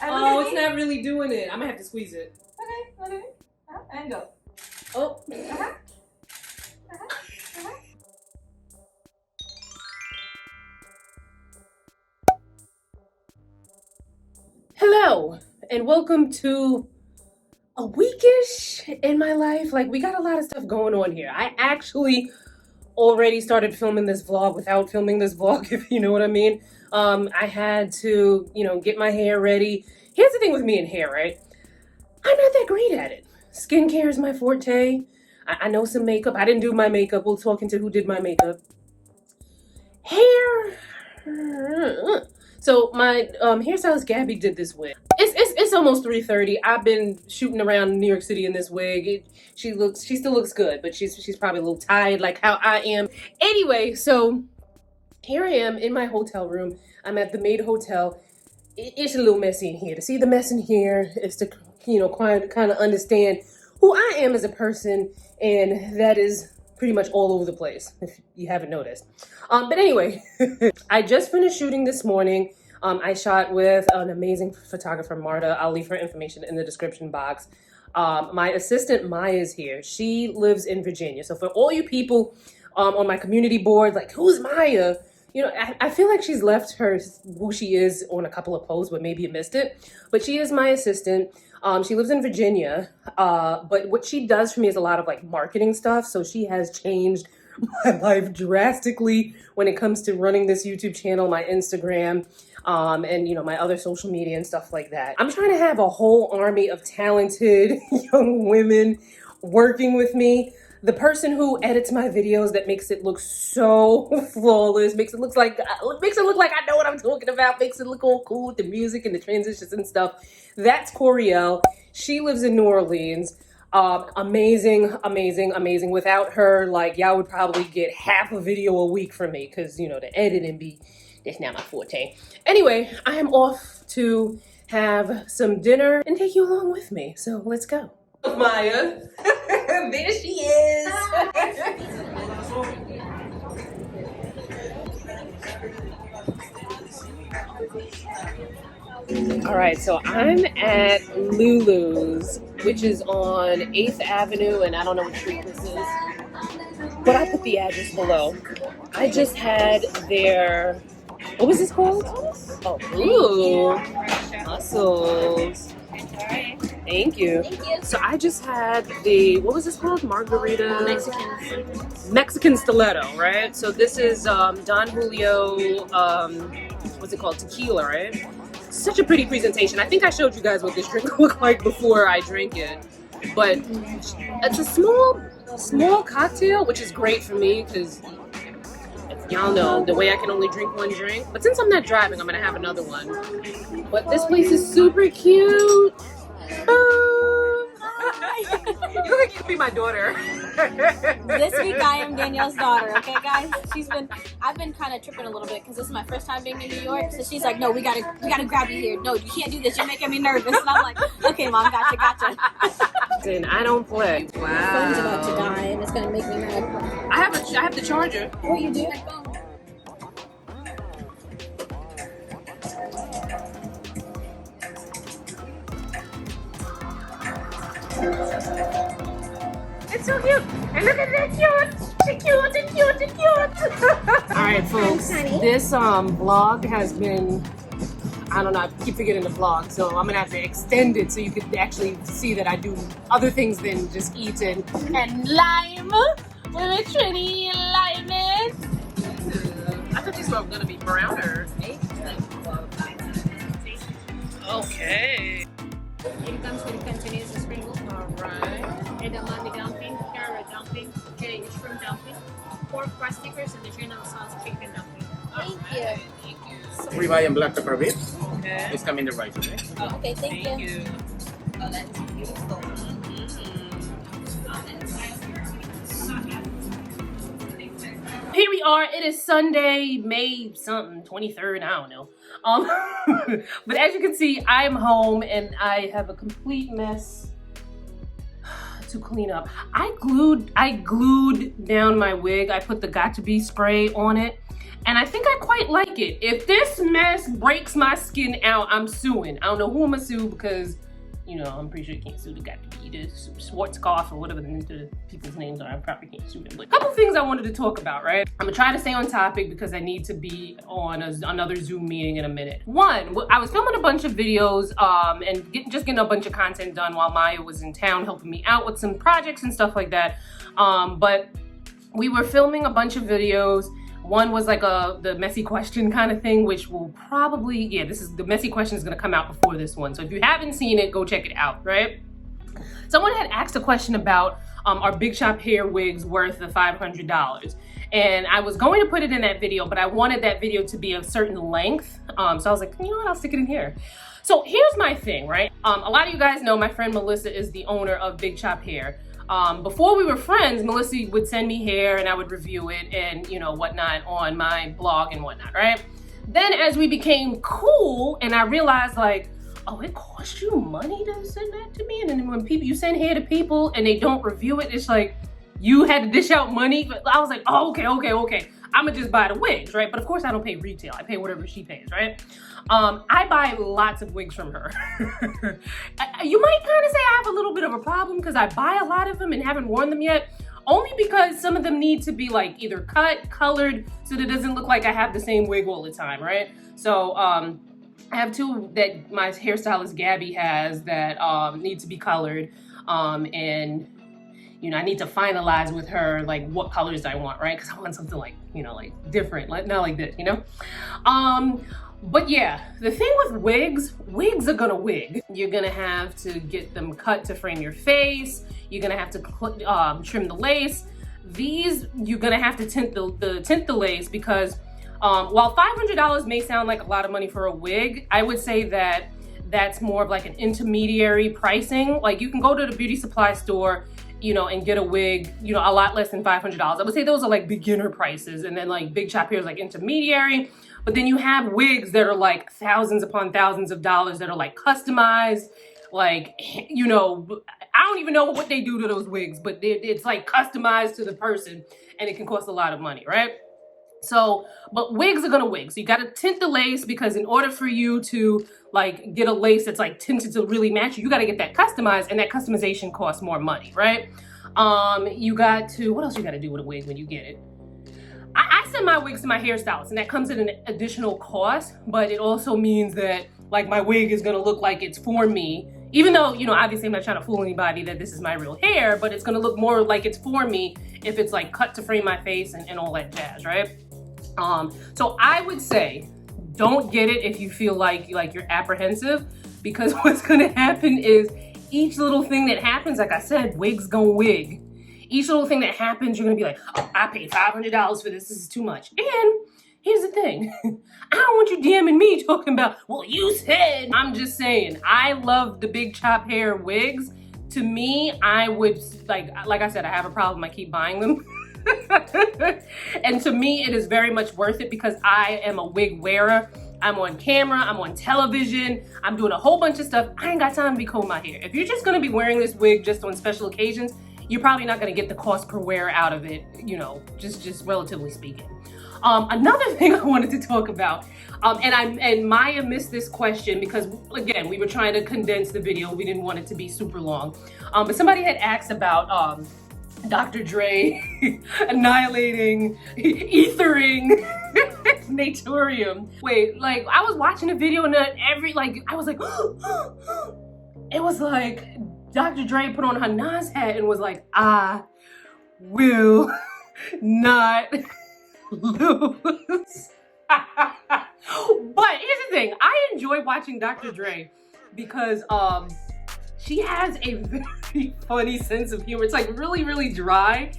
Oh, it's not really doing it. I'm gonna have to squeeze it. Okay. And go. Oh. Hello, and welcome to a weekish in my life. Like, we got a lot of stuff going on here. I actually already started filming this vlog without filming this vlog, if you know what I mean. I had to, get my hair ready. Here's the thing with me and hair, right? I'm not that great at it. Skincare is my forte. I know some makeup. I didn't do my makeup. We'll talk into who did my makeup. Hair. So my hairstylist Gabby did this wig. It's almost 3:30. I've been shooting around New York City in this wig. She still looks good, but she's probably a little tired, like how I am. Anyway, so here I am in my hotel room. I'm at the Maid Hotel. It's a little messy in here. To see the mess in here is to kind of understand who I am as a person, and that is pretty much all over the place, if you haven't noticed. But anyway, I just finished shooting this morning. I shot with an amazing photographer, Marta. I'll leave her information in the description box. My assistant, MAIA, is here. She lives in Virginia. So for all you people on my community board, like, who's MAIA? I feel like she's left who she is on a couple of posts, but maybe you missed it. But she is my assistant. She lives in Virginia. But what she does for me is a lot of like marketing stuff. So she has changed my life drastically when it comes to running this YouTube channel, my Instagram, and my other social media and stuff like that. I'm trying to have a whole army of talented young women working with me. The person who edits my videos that makes it look so flawless, makes it look like I know what I'm talking about, makes it look all cool with the music and the transitions and stuff. That's Coriel. She lives in New Orleans. Amazing. Without her, like, y'all would probably get half a video a week from me, because the editing that's not my forte. Anyway, I am off to have some dinner and take you along with me. So let's go. MAIA. There she is. All right, so I'm at LOULOU's, which is on 8th Avenue, and I don't know what street this is, but I'll put the address below. I just had their, what was this called? Oh, ooh, muscles. Thank you. So I just had what was this called? Margarita? Mexican stiletto, right? So this is Don Julio, what's it called? Tequila, right? Such a pretty presentation. I think I showed you guys what this drink looked like before I drank it. But it's a small cocktail, which is great for me because y'all know the way I can only drink one drink. But since I'm not driving, I'm gonna have another one. But this place is super cute. You look like you could be my daughter. This week I am Danielle's daughter, okay guys? I've been kind of tripping a little bit because this is my first time being in New York, so she's like, no, we gotta grab you here. No, you can't do this, you're making me nervous. And I'm like, okay mom, gotcha. And I don't play. Wow. My phone's about to die and it's gonna make me mad. I have the charger. What you do? It's so cute. And look at that cute. All right, folks. This vlog has been, I don't know, I keep forgetting the vlog, so I'm gonna have to extend it so you could actually see that I do other things than just eat and lime. We're Trini lime it. I thought these were gonna be browner. Okay. It comes with Cantonese sprinkles. Alright. Edamame dumpling, carrot dumpling, shrimp dumpling, pork crust stickers, and the General sauce chicken dumpling. Thank you. Ribeye and black pepper beef. Okay. It's coming the rice, okay? Oh, okay, thank you. Oh, that's beautiful. Here we are. It is Sunday, May something, 23rd. I don't know. But as you can see, I'm home and I have a complete mess to clean up. I glued down my wig. I put the Got To Be spray on it, and I think I quite like it. If this mess breaks my skin out, I'm suing. I don't know who I'm gonna sue because, you know, I'm pretty sure you can't sue the Got To Be, the Schwarzkopf or whatever the people's names are. I probably can't sue them. But a couple things I wanted to talk about, right? I'm gonna try to stay on topic because I need to be on another Zoom meeting in a minute. One, I was filming a bunch of videos and just getting a bunch of content done while MAIA was in town helping me out with some projects and stuff like that. But we were filming a bunch of videos. One was like the messy question kind of thing, which will probably, yeah, the messy question is gonna come out before this one. So if you haven't seen it, go check it out, right? Someone had asked a question about our Big Shop hair wigs worth the $500. And I was going to put it in that video, but I wanted that video to be a certain length. So I was like, you know what, I'll stick it in here. So here's my thing, right? A lot of you guys know my friend Melissa is the owner of Big Shop Hair. Before we were friends, Melissa would send me hair and I would review it and, you know, whatnot on my blog and whatnot, right? Then as we became cool and I realized like, oh, it costs you money to send that to me? And then when you send hair to people and they don't review it, it's like, you had to dish out money? But I was like, oh, okay. I'm gonna just buy the wigs, right? But of course I don't pay retail. I pay whatever she pays, right? I buy lots of wigs from her. You might kind of say I have a little bit of a problem because I buy a lot of them and haven't worn them yet. Only because some of them need to be like either cut, colored, so that it doesn't look like I have the same wig all the time, right? So I have two that my hairstylist Gabby has that need to be colored, and you know, I need to finalize with her like what colors I want, right? Because I want something like, you know, like different, like not like this, you know? But yeah, the thing with wigs are gonna wig. You're gonna have to get them cut to frame your face. You're gonna have to trim the lace. These, you're gonna have to tint the lace because while $500 may sound like a lot of money for a wig, I would say that that's more of like an intermediary pricing. Like you can go to the beauty supply store, you know, and get a wig, you know, a lot less than $500. I would say those are like beginner prices, and then like Big Shop Hair is like intermediary. But then you have wigs that are like thousands upon thousands of dollars that are like customized, like, you know, I don't even know what they do to those wigs, but it's like customized to the person and it can cost a lot of money, right? So, but wigs are gonna wig. So you gotta tint the lace because in order for you to like get a lace that's like tinted to really match you, you gotta get that customized, and that customization costs more money, right? You got to, what else you gotta do with a wig when you get it? I send my wigs to my hairstylist and that comes at an additional cost, but it also means that like my wig is gonna look like it's for me, even though, you know, obviously I'm not trying to fool anybody that this is my real hair, but it's gonna look more like it's for me if it's like cut to frame my face and all that jazz, right? So I would say, don't get it if you feel like you're apprehensive, because what's gonna happen is each little thing that happens, like I said, wigs gon' wig. Each little thing that happens, you're gonna be like, oh, I paid $500 for this is too much. And here's the thing, I don't want you DMing me talking about, well, you said. I'm just saying, I love the Big Chop Hair wigs. To me, I would, like I said, I have a problem, I keep buying them. And to me, it is very much worth it because I am a wig wearer. I'm on camera, I'm on television, I'm doing a whole bunch of stuff. I ain't got time to be combing my hair. If you're just gonna be wearing this wig just on special occasions, you're probably not gonna get the cost per wear out of it, you know, just relatively speaking. Another thing I wanted to talk about, and MAIA missed this question because, again, we were trying to condense the video. We didn't want it to be super long. But somebody had asked about Dr. Dray annihilating, ethering Naturium. Wait, like, I was watching a video and I was like, it was like, Dr. Dray put on her Nas hat and was like, I will not lose. But here's the thing, I enjoy watching Dr. Dray because she has a very funny sense of humor. It's like really, really dry.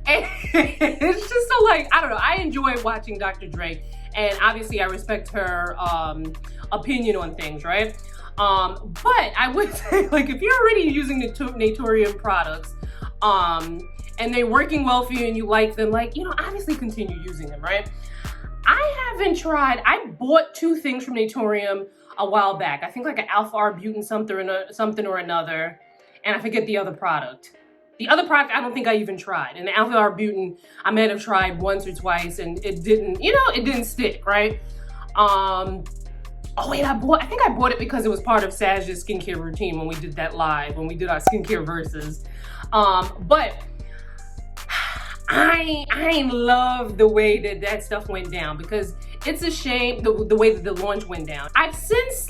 And it's just so like, I don't know, I enjoy watching Dr. Dray. And obviously I respect her opinion on things, right? But I would say, like, if you're already using the Naturium products, and they're working well for you and you like them, like, you know, obviously continue using them, right? I haven't tried, I bought 2 things from Naturium a while back. I think like an alpha arbutin something or another, and I forget the other product. The other product I don't think I even tried. And the alpha arbutin I might have tried once or twice and it didn't, you know, it didn't stick, right? Oh wait, I think I bought it because it was part of Saj's skincare routine when we did that live, when we did our skincare versus. But I love the way that stuff went down, because it's a shame the way that the launch went down. I've since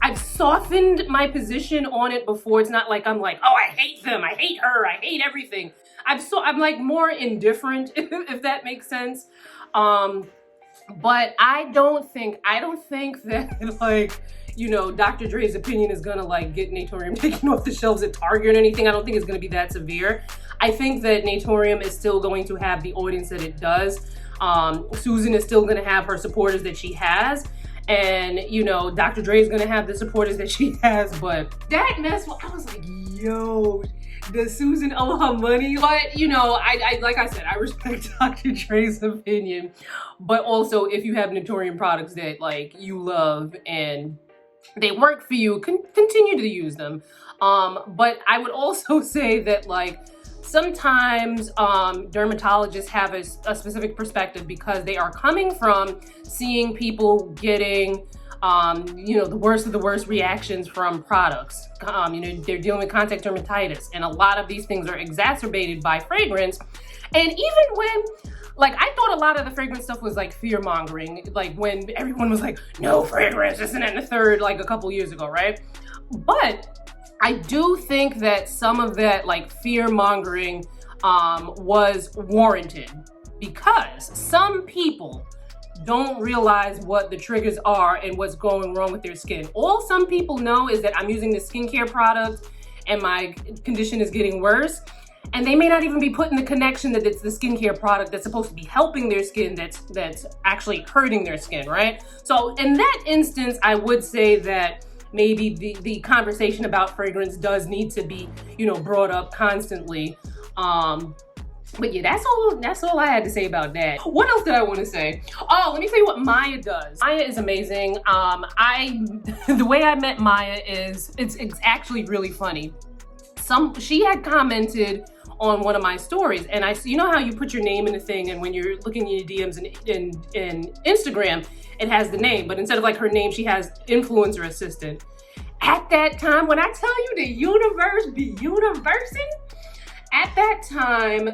I've softened my position on it before. It's not like I'm like, oh, I hate them, I hate her, I hate everything. I'm like more indifferent, if that makes sense. But I don't think that, like, you know, Dr. Dre's opinion is gonna like get Naturium taken off the shelves at Target or anything. I don't think it's gonna be that severe. I think that Naturium is still going to have the audience that it does. Susan is still gonna have her supporters that she has. And, you know, Dr. Dre is gonna have the supporters that she has, but that mess, I was like, yo, does Susan owe her money? But, you know, I like I said, I respect Dr. Dre's opinion, but also if you have Naturium products that like you love and they work for you, continue to use them. But I would also say that like sometimes dermatologists have a specific perspective because they are coming from seeing people getting you know, the worst of the worst reactions from products. You know, they're dealing with contact dermatitis, and a lot of these things are exacerbated by fragrance. And even when, like, I thought a lot of the fragrance stuff was like fear mongering, like when everyone was like, no fragrance, this and that and the third, like a couple years ago, right? But I do think that some of that like fear mongering was warranted, because some people don't realize what the triggers are and what's going wrong with their skin. All some people know is that I'm using this skincare product and my condition is getting worse. And they may not even be putting the connection that it's the skincare product that's supposed to be helping their skin that's actually hurting their skin, right? So in that instance, I would say that maybe the conversation about fragrance does need to be, you know, brought up constantly. But yeah, that's all I had to say about that. What else did I want to say? Oh, let me tell you what MAIA does. MAIA is amazing. The way I met MAIA is, it's actually really funny. She had commented on one of my stories, and you know how you put your name in a thing, and when you're looking in your DMs in Instagram, it has the name, but instead of like her name, she has influencer assistant. At that time, when I tell you the universe be universing, at that time,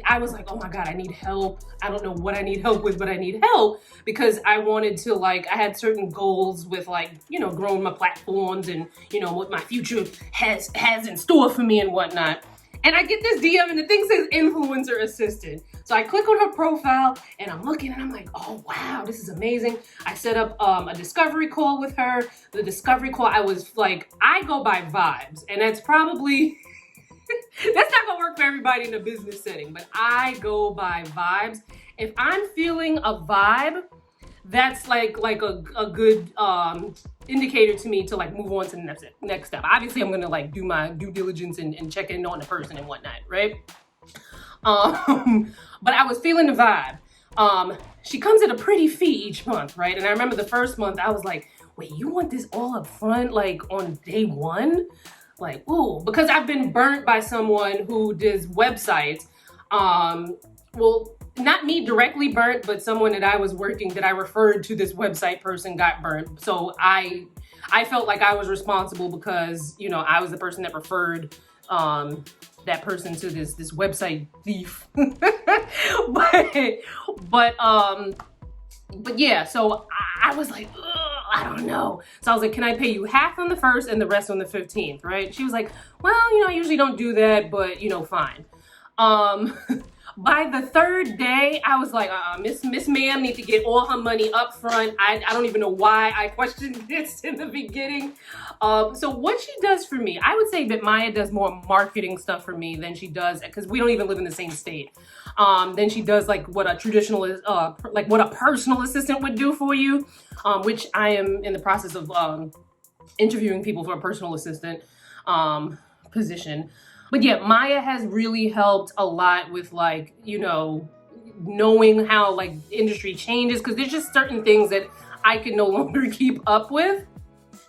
I was like, oh my God, I need help. I don't know what I need help with, but I need help because I wanted to, like, I had certain goals with, like, you know, growing my platforms and, you know, what my future has in store for me and whatnot. And I get this DM and the thing says influencer assistant. So I click on her profile and I'm looking and I'm like, oh wow, this is amazing. I set up a discovery call with her. The discovery call, I was like, I go by vibes, and that's probably, that's not gonna work for everybody in a business setting, but I go by vibes. If I'm feeling a vibe, that's like a good indicator to me to like move on to the next step. Obviously, I'm gonna like do my due diligence and check in on the person and whatnot, right? But I was feeling the vibe. She comes at a pretty fee each month, right? And I remember the first month I was like, wait, you want this all up front, like on day one? Like, ooh, because I've been burnt by someone who does websites. Well, not me directly burnt, but someone that I was working, that I referred to this website person got burnt. So I felt like I was responsible because, you know, I was the person that referred that person to this website thief. but yeah, so I was like, I don't know. So I was like, can I pay you half on the 1st and the rest on the 15th, right? She was like, well, you know, I usually don't do that, but, you know, fine. By the 3rd day, I was like, Miss Ma'am need to get all her money up front. I don't even know why I questioned this in the beginning. So what she does for me, I would say that MAIA does more marketing stuff for me than she does, because we don't even live in the same state. Then she does like what a traditional is, like what a personal assistant would do for you, which I am in the process of interviewing people for a personal assistant position. But yeah, MAIA has really helped a lot with, like, you know, knowing how like industry changes, because there's just certain things that I can no longer keep up with.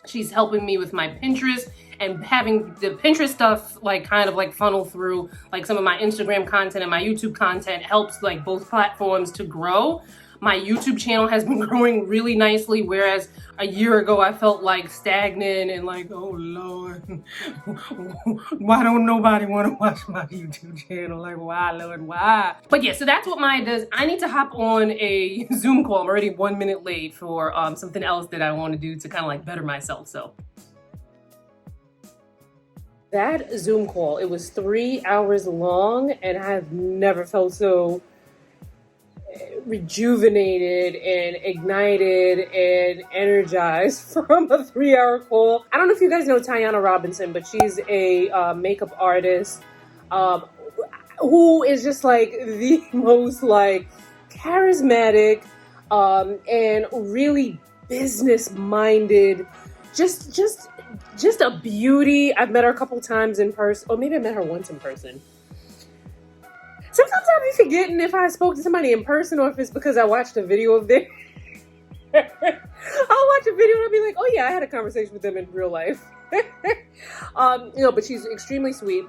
She's helping me with my Pinterest and having the Pinterest stuff like kind of like funnel through like some of my Instagram content and my YouTube content helps like both platforms to grow. My YouTube channel has been growing really nicely, whereas a year ago I felt like stagnant and like, oh Lord, why don't nobody want to watch my YouTube channel? Like, why, Lord, why? But yeah, so that's what MAIA does. I need to hop on a Zoom call. I'm already 1 minute late for something else that I want to do to kind of like better myself, so. That Zoom call, it was 3 hours long and I've never felt so rejuvenated and ignited and energized from a 3-hour call. I don't know if you guys know Tiana Robinson, but she's a makeup artist who is just like the most like charismatic and really business minded, just a beauty. I've met her a couple times in person, or maybe I met her once in person. Sometimes I'll be forgetting if I spoke to somebody in person or if it's because I watched a video of them. I'll watch a video and I'll be like, oh yeah, I had a conversation with them in real life. You know, but she's extremely sweet.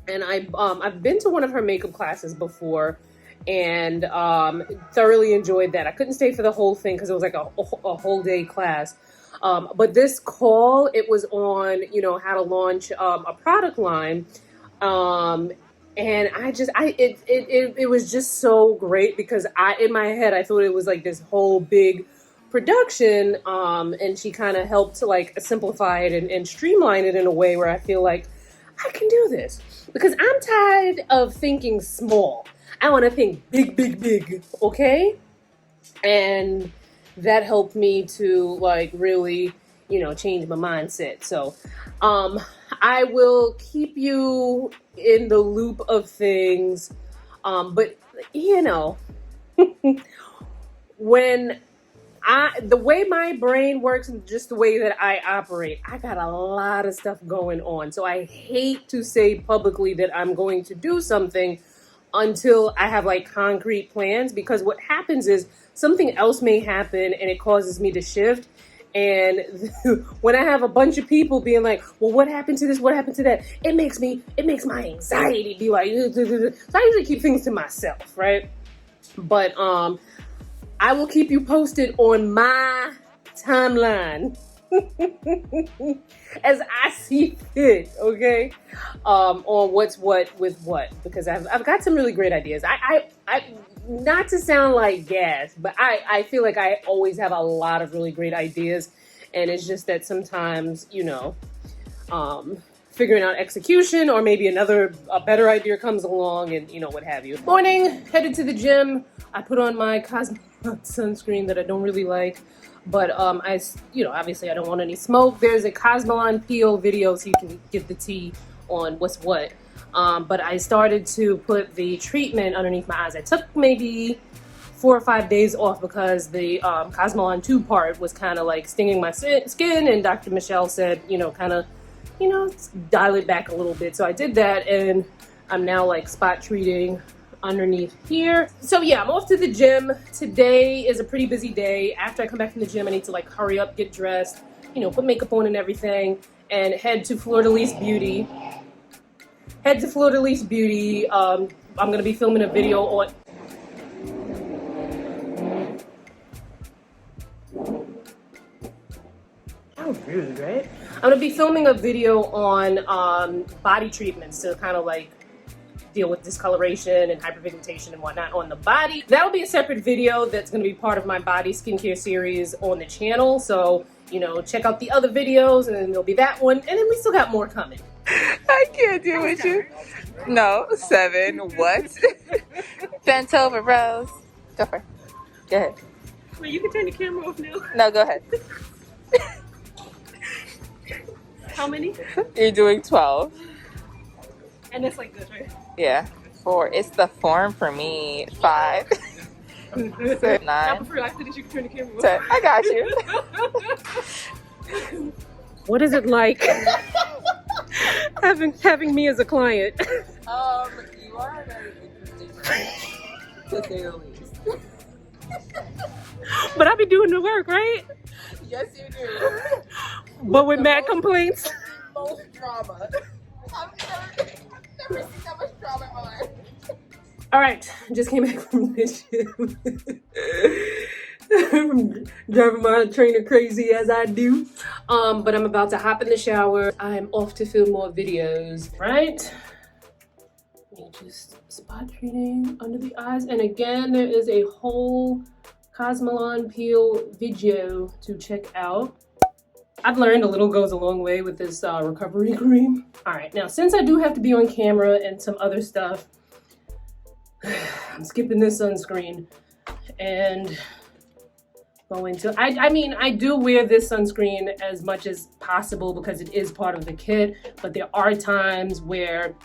And I've been to one of her makeup classes before and thoroughly enjoyed that. I couldn't stay for the whole thing because it was like a whole day class. But this call, it was on, you know, how to launch a product line. And it was just so great because in my head, I thought it was like this whole big production. And she kind of helped to like simplify it and streamline it in a way where I feel like I can do this because I'm tired of thinking small. I want to think big, big, big. Okay. And that helped me to like really, you know, change my mindset. So, I will keep you in the loop of things. But you know, when the way my brain works and just the way that I operate, I got a lot of stuff going on. So I hate to say publicly that I'm going to do something until I have like concrete plans, because what happens is something else may happen and it causes me to shift. And when I have a bunch of people being like, well, what happened to this? What happened to that? It makes my anxiety be like, so I usually keep things to myself, right? But I will keep you posted on my timeline as I see fit, okay? On what's what with what, because I've got some really great ideas. I not to sound like gas, but I feel like I always have a lot of really great ideas, and it's just that sometimes, you know, figuring out execution or maybe a better idea comes along and, you know, what have you. Morning, headed to the gym. I put on my Cosmelan sunscreen that I don't really like, but you know, obviously I don't want any smoke. There's a Cosmelan Peel video so you can get the tea on what's what. But I started to put the treatment underneath my eyes. I took maybe 4 or 5 days off because the Cosmelan 2 part was kind of like stinging my skin, and Dr. Michelle said, you know, kind of, you know, dial it back a little bit. So I did that, and I'm now like spot treating underneath here. So yeah, I'm off to the gym. Today is a pretty busy day. After I come back from the gym, I need to like hurry up, get dressed, you know, put makeup on and everything, and head to Fleur de Lis Beauty. I'm going to be filming a video on... That was rude, right? I'm going to be filming a video on body treatments to kind of like deal with discoloration and hyperpigmentation and whatnot on the body. That'll be a separate video that's going to be part of my body skincare series on the channel. So, you know, check out the other videos, and then there'll be that one. And then we still got more coming. I can't deal with you. No, 7. What? Bent over, Rose. Go for it. Go ahead. Wait, you can turn the camera off now. No, go ahead. How many? You're doing 12. And that's like good, right? Yeah. 4. It's the form for me. 5. 6, 9. I prefer after this you can turn the camera off. 10. I got you. What is it like having me as a client? You are very interesting, to say the least. But I be doing the work, right? Yes, you do. but with mad complaints. Most drama. I've never seen that much drama in my life. All right, just came back from this gym. Driving my trainer crazy as I do. But I'm about to hop in the shower. I'm off to film more videos, right? Just spot treating under the eyes. And again, there is a whole Cosmelan Peel video to check out. I've learned a little goes a long way with this recovery cream. All right, now since I do have to be on camera and some other stuff, I'm skipping this sunscreen and going to, I mean, I do wear this sunscreen as much as possible because it is part of the kit, but there are times where,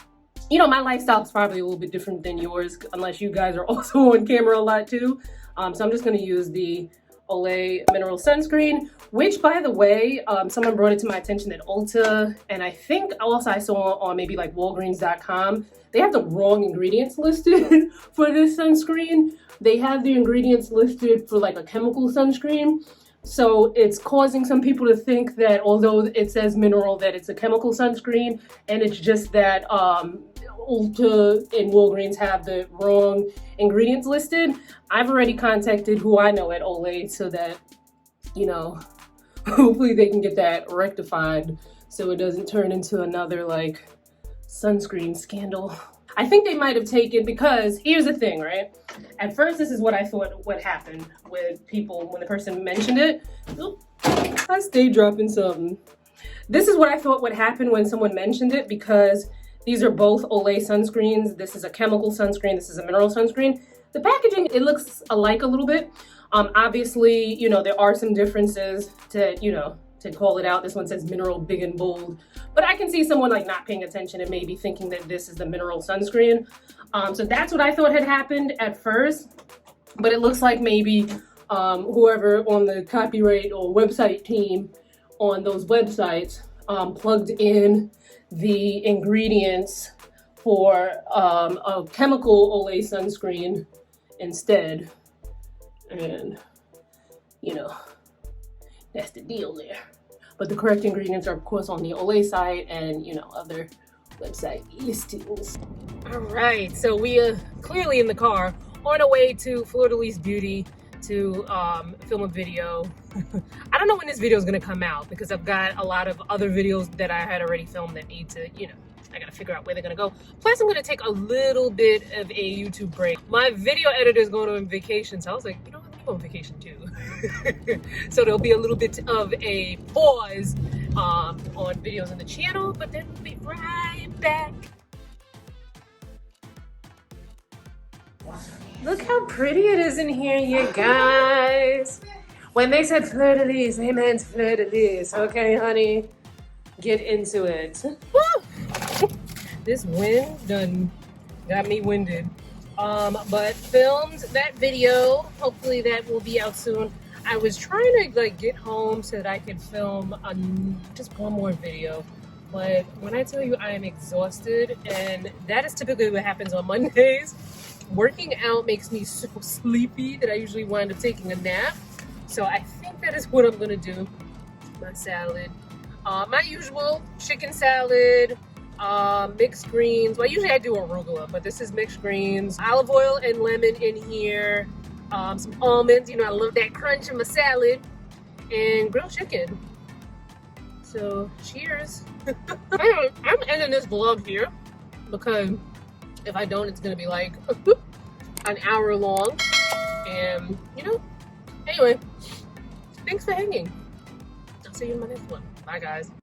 you know, my lifestyle is probably a little bit different than yours, unless you guys are also on camera a lot too. So I'm just gonna use the Olay Mineral Sunscreen, which by the way, someone brought it to my attention at Ulta, and I think also I saw on maybe like Walgreens.com, they have the wrong ingredients listed for this sunscreen. They have the ingredients listed for like a chemical sunscreen. So it's causing some people to think that although it says mineral, that it's a chemical sunscreen, and it's just that Ulta and Walgreens have the wrong ingredients listed. I've already contacted who I know at Olay so that, you know, hopefully they can get that rectified so it doesn't turn into another like sunscreen scandal. I think they might have taken, because here's the thing, right? At first, this is what I thought would happen with people when the person mentioned it. Oop, I stay dropping something. This is what I thought would happen when someone mentioned it, because these are both Olay sunscreens. This is a chemical sunscreen. This is a mineral sunscreen. The packaging, it looks alike a little bit. Obviously, you know, there are some differences to, you know, to call it out. This one says mineral big and bold, but I can see someone like not paying attention and maybe thinking that this is the mineral sunscreen. So that's what I thought had happened at first, but it looks like maybe whoever on the copyright or website team on those websites plugged in the ingredients for a chemical Olay sunscreen instead, and you know, that's the deal there. But the correct ingredients are of course on the Olay site and, you know, other website listings. All right, so we are clearly in the car on our way to Fleur de Lis Beauty to film a video. I don't know when this video is gonna come out because I've got a lot of other videos that I had already filmed that need to, you know, I gotta figure out where they're gonna go. Plus I'm gonna take a little bit of a YouTube break. My video editor is going on vacation, so I was like, you know what, I'm on vacation too. So there'll be a little bit of a pause on videos on the channel, but then we'll be right back. Look how pretty it is in here, you guys. When they said Fleur de Lis, they meant Fleur de Lis. Okay, honey, get into it. Woo! This wind done got me winded. But filmed that video. Hopefully that will be out soon. I was trying to like get home so that I could film just one more video. But when I tell you I am exhausted, and that is typically what happens on Mondays, working out makes me so sleepy that I usually wind up taking a nap. So I think that is what I'm gonna do. My salad, my usual chicken salad, mixed greens. Well, usually I do arugula, but this is mixed greens, olive oil and lemon in here, some almonds. You know, I love that crunch in my salad, and grilled chicken. So cheers. I'm ending this vlog here because if I don't, it's gonna be like an hour long, and you know, anyway, thanks for hanging. I'll see you in my next one. Bye guys.